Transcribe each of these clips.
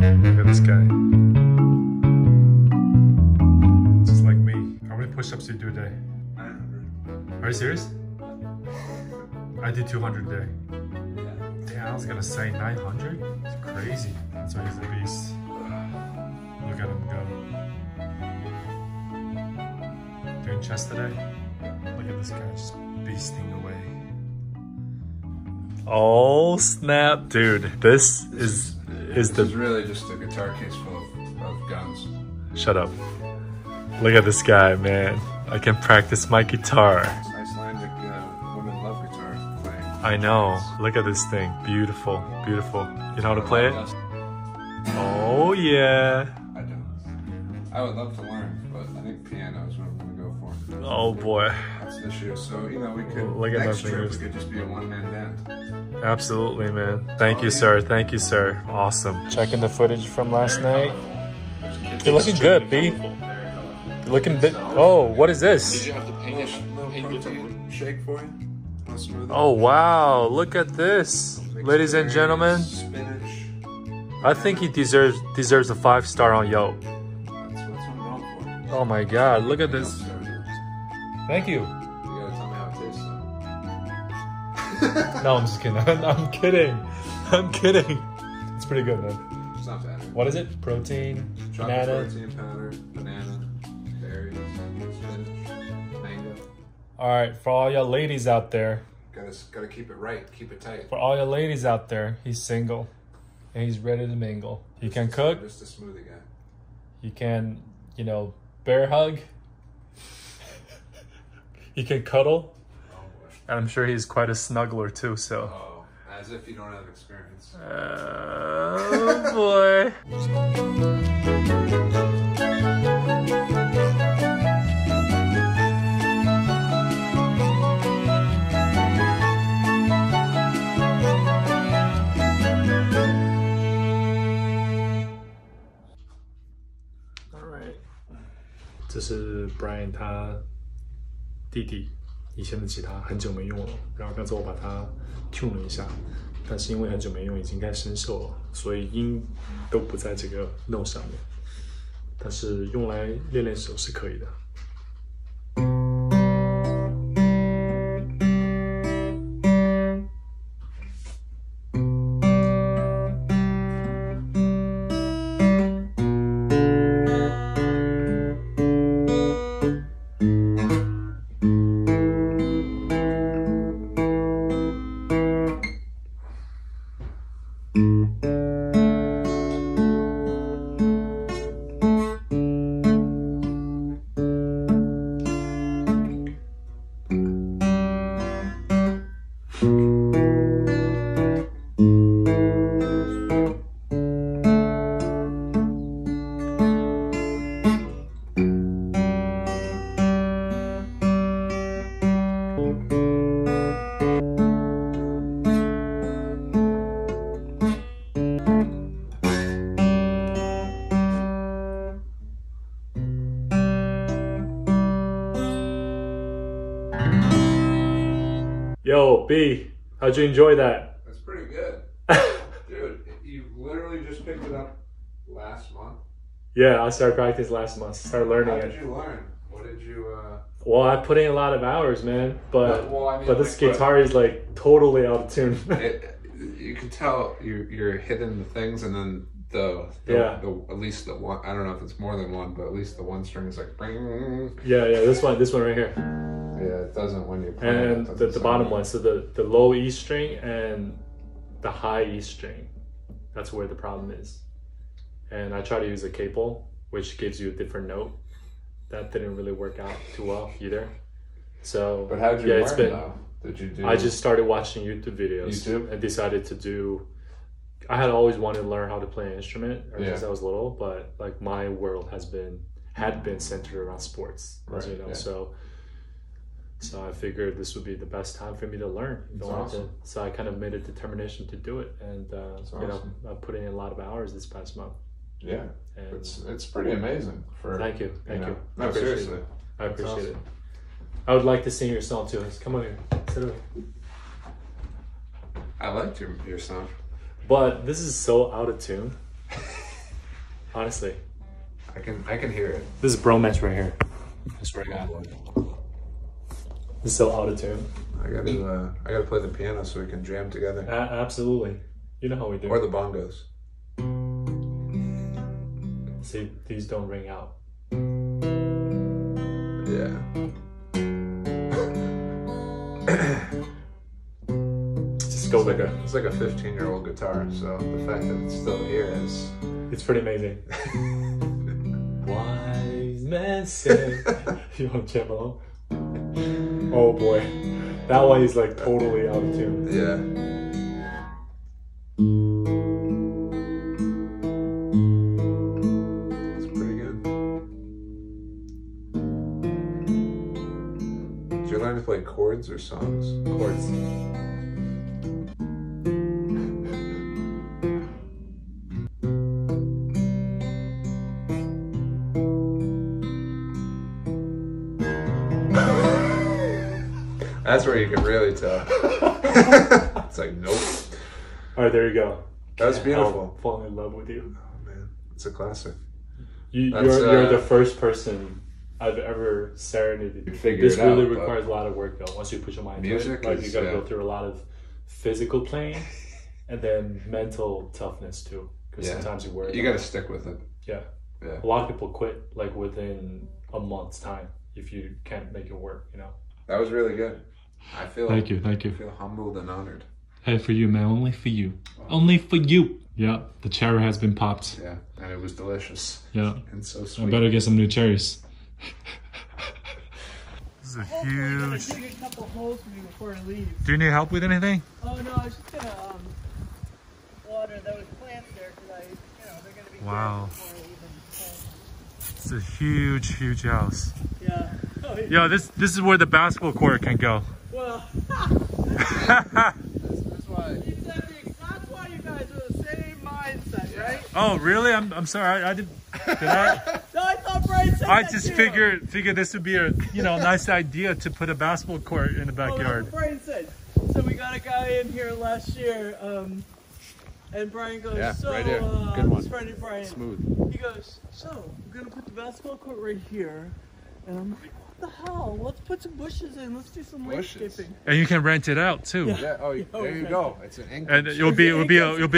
Look at this guy. Just like me. How many push-ups do you do a day? 900. Are you serious? I do 200 a day. Yeah, I was gonna say 900. It's crazy. That's why he's a beast. Look at him go. Doing chest today. Look at this guy just beasting away. Oh snap, dude! This is really just a guitar case full of guns. Shut up. Look at this guy, man. I can practice my guitar. Icelandic women love guitar playing. I know. Look at this thing. Beautiful, beautiful. You know how to play it? Oh yeah. I don't. I would love to learn, but I think piano is what I'm gonna go for. Oh boy. That's the issue. So you know, we could Look at next my trip fingers. we could just be a one-man band. Absolutely, man. Thank you, sir. Thank you, sir. Awesome. Checking the footage from last night. You're looking good, B. You're looking bit. Oh, what is this? Did you have to paint protein shake for you? Oh wow! Look at this, ladies and gentlemen. Spinach. I think he deserves a 5-star on Yelp. That's what I'm going for. Oh my God! Look at this. Thank you. You gotta tell me how it tastes though. No, I'm just kidding. I'm kidding. I'm kidding. It's pretty good, man. It's not bad. What is it? Protein, Chocolate banana. protein powder, banana, berries, spinach, mango. All right, for all y'all ladies out there. Gotta keep it right. Keep it tight. For all y'all ladies out there, he's single, and he's ready to mingle. He can cook. Just a smoothie guy. You can, you know, bear hug. He can cuddle. And I'm sure he's quite a snuggler too, so. Oh, as if you don't have experience. Oh boy. Alright. 这是 Brian 他弟弟以前的吉他，很久没用了，然后刚才我把它 tune 了一下，但是因为很久没用，已经该生锈了，所以音都不在这个 note 上面，但是用来练练手是可以的。Yo, B, how'd you enjoy that? That's pretty good. Dude, you literally just picked it up last month? Yeah, I started practicing last month. Started learning it. How did you learn? What did you, Well, I put in a lot of hours, man. But well, I mean, but this guitar is like totally out of tune. You can tell you're hitting the things, and then the at least the one, I don't know if it's more than one, but at least the one string is like bing. Yeah, this one right here. Yeah, it doesn't when you play. And the bottom one, so the low E string and the high E string, that's where the problem is. And I try to use a capo, which gives you a different note. That didn't really work out too well either. So, but how did you learn though? Did you do? I just started watching YouTube videos. YouTube? And decided to do. I had always wanted to learn how to play an instrument since I was little, but like my world had been centered around sports, right, you know. Yeah. So I figured this would be the best time for me to learn. Awesome. So I kind of made a determination to do it, and you know, I put in a lot of hours this past month. Yeah, and it's pretty amazing. Thank you. No, seriously, I appreciate it. I would like to sing your song too. Come on here. Sit over. I liked your song, but this is so out of tune. Honestly, I can hear it. this is bromance right here. I swear to God. This is so out of tune. I gotta play the piano so we can jam together. Absolutely. You know how we do. Or the bongos. See, these don't ring out. Yeah. Just go bigger. It's like a 15-year-old guitar, so the fact that it's still here is... It's pretty amazing. Wise men say... You want to jam along? Oh boy. That one is like totally out of tune. Yeah. To play chords or songs? Chords. That's where you can really tell. It's like, nope. All right, there you go. That was beautiful. I'll fall in love with you. Oh man, it's a classic. You're the first person I've ever serenaded. This really requires a lot of work though. Once you put your mind to it, like you gotta go through a lot of physical playing and then mental toughness too. Because sometimes you work. You gotta stick with it. Yeah. A lot of people quit like within a month's time if you can't make it work. You know. That was really good. I feel. Thank you. I feel humbled and honored. Hey, for you, man. Only for you. Only for you. Yeah, the cherry has been popped. Yeah, and it was delicious. Yeah. And so sweet. I better get some new cherries. This is a Hopefully huge... I'm gonna dig a couple holes for me before I leave. Do you need help with anything? Oh no, I was just gonna water those plants there because they're gonna be Wow. dead before I even plant. It's a huge, huge house. Yeah. Oh, yeah. Yo, this is where the basketball court can go. Well, That's why. that's why you guys are the same mindset, right? Oh, really? I'm sorry. I did I? No, I thought Brian said I that just too. figured this would be a nice idea to put a basketball court in the Oh, backyard. that's what Brian said. So we got a guy in here last year, and Brian goes, Yeah, so right here. Good one. his friend Brian, Smooth. he goes, so we're gonna put the basketball court right here, and I'm like, what the hell? Let's put some bushes in. Let's do some landscaping. And you can rent it out too. Yeah. Oh, there you go. It's an income. And it'll be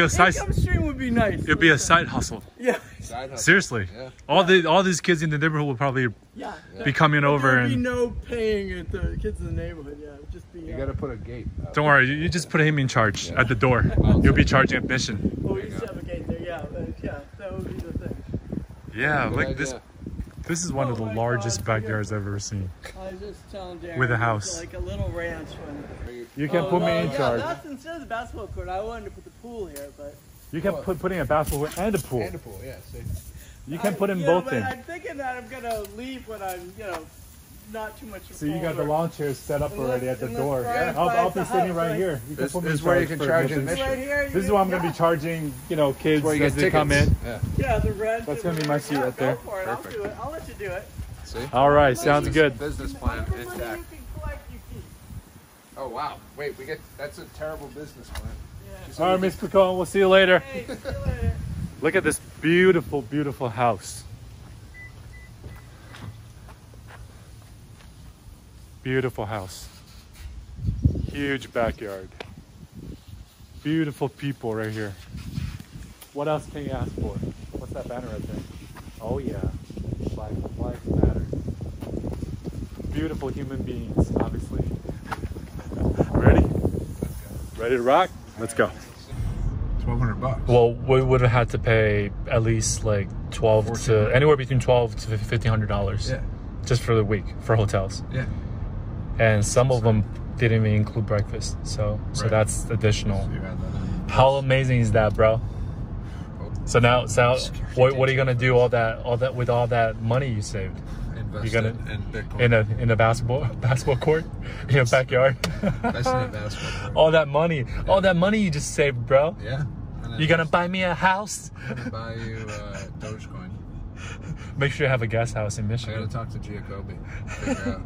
a side Income stream would be nice. it'll be a side hustle. Yeah. Side hustle. Seriously. Yeah. All these kids in the neighborhood will probably Yeah. be coming over There'd be and no paying at the kids in the neighborhood. Yeah, it'd just be. You gotta put a gate up. don't worry, you just put him in charge at the door. You'll be charging admission. Oh, we used to have a gate there. Yeah, that would be the thing. Yeah, Good look idea. this is one of the Oh my largest God, backyards I've ever seen. I was just telling Darren. With a it's house. like a little ranch one. You can put me in charge. That's instead of the basketball court. I wanted to put the pool here, but. You can putting a basketball court and a pool. And a pool, yeah. See. You can put them Yeah, both but in. I'm thinking that I'm gonna leave when I'm, not too much. So you got the lawn chairs set up already at the Unless door. Brian I'll be buys the sitting house, right right? here. You can This put me is in where you charge can for charge admissions. admission. Right here. This is what I'm going to be charging, kids Where you as get they come in. tickets. Yeah, the rent. That's gonna be my seat right there. Go for it. I'll do it. I'll let you do it. See? All right, sounds good. Business plan Whatever money intact. you can collect, you keep. Oh wow! Wait, that's a terrible business plan. Yeah. All right, Miss Picon, we'll see you later. Hey, see you later. Look at this beautiful, beautiful house. Beautiful house. Huge backyard. Beautiful people right here. What else can you ask for? What's that banner right there? Oh yeah, Black Lives Matter. Beautiful human beings, obviously. Ready? Ready to rock? Let's go. $1,200. Well, we would have had to pay at least like anywhere between $1,200 to $1,500. Yeah. Just for the week for hotels. Yeah. And some of them didn't even include breakfast, so Right. that's additional. So you add that in. How amazing is that, bro? So now, what are you gonna do all that with all that money you saved? Invest You're gonna in Bitcoin. in a basketball court in your backyard. Invest in a basketball court. all that money you just saved, bro. Yeah. And then You gonna buy me a house? I'm gonna buy you Dogecoin. Make sure you have a guest house in I Michigan. gotta talk to Giacobbe. Figure out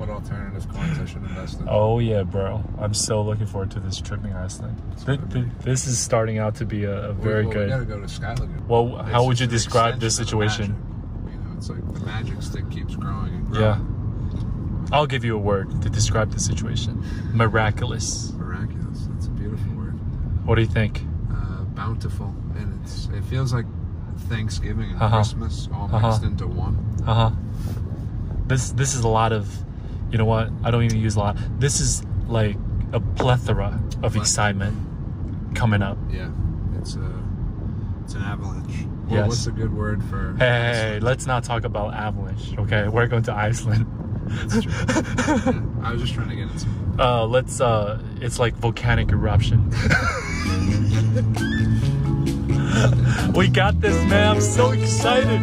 what alternative coins I should invest in. Oh yeah, bro. I'm so looking forward to this trip in Iceland. This is starting out to be a very good. We gotta go to Sky Lagoon. Well, how would you describe this situation? You know, it's like the magic stick keeps growing and growing. Yeah. I'll give you a word to describe the situation. Miraculous. Miraculous. That's a beautiful word. What do you think? Bountiful, and it feels like Thanksgiving and Christmas all mixed into one. This is a lot of, you know what? I don't even use a lot. This is like a plethora of excitement coming up. Yeah, it's an avalanche. Well, Yes. What's a good word for? Hey, let's not talk about avalanche. Okay, we're going to Iceland. That's true. Yeah, I was just trying to get into. It's like volcanic eruption. We got this, man. I'm so excited.